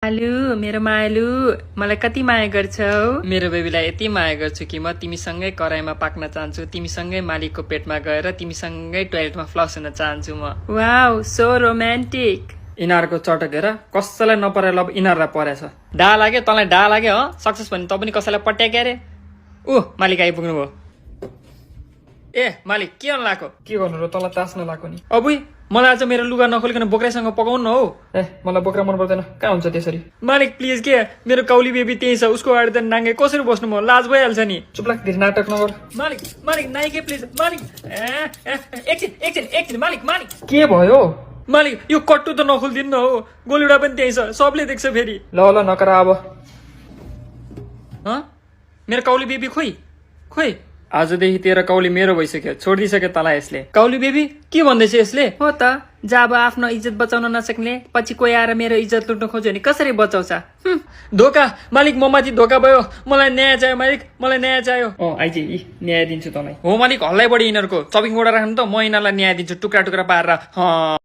आलु मेरो मायालु मलाई कति माया गर्छौ मेरो बेबीलाई यति माया गर्छु कि म तिमीसँगै कराईमा पाक्न चाहन्छु तिमीसँगै मालिकको पेटमा गएर तिमीसँगै टोयलेटमा फ्लस हुन चाहन्छु म वाउ सो रोमान्टिक यिनीहरूको चटक हेर कसैलाई नपरे लब यिनीहरूलाई परेछ डा लाग्यो तँलाई डा लाग्यो सक्सेस भने त पनि कसैलाई पट्याक्या रे मालिक आइपुग्नु भयो ए मालिक के गर्नु लाग्यो के गर्नु र तँलाई तास्न लाग्यो नि अबुई मलाई आज मेरो लुगा नखोलिकन बोक्रासँग पकाउनु न हौ ए मलाई बोक्रा मन पर्दैन कहाँ हुन्छ त्यसरी मालिक प्लिज के मेरो कौली बेबी त्यही छ उसको अगाडि त नाङ्गे कसरी बस्नु म लाज भइहाल्छ नि चुप लाग धेरै नाटक नगर मालिक मालिक नाइके प्लिज मालिक एकछिन मालिक मालिक के भयो मालिक यो कट्टु त नखोलिदिनु न हो गोलीडा पनि त्यही छ सबले देख्छ फेरि ल नकरा अब मेरो कौली बेबी खोइ खोइ आजदेखि तेरो कौली मेरो भइसक्यो छोडिदिइसक्यो तँलाई यसले कौली बेबी के भन्दैछ यसले हो त जब आफ्नो इज्जत बचाउन नसक्ने पछि कोही आएर मेरो इज्जत लुट्न खोज्यो भने कसरी बचाउँछ धोका मालिक म माथि धोका भयो मलाई न्याय चाहियो मालिक मलाई न्याय चाहियो आइज न्याय दिन्छु तँलाई हो मालिक हल्लै बढी यिनीहरूको चपिङ बोर्ड राख्नु त म यिनीहरूलाई न्याय दिन्छु टुक्रा टुक्रा पारेर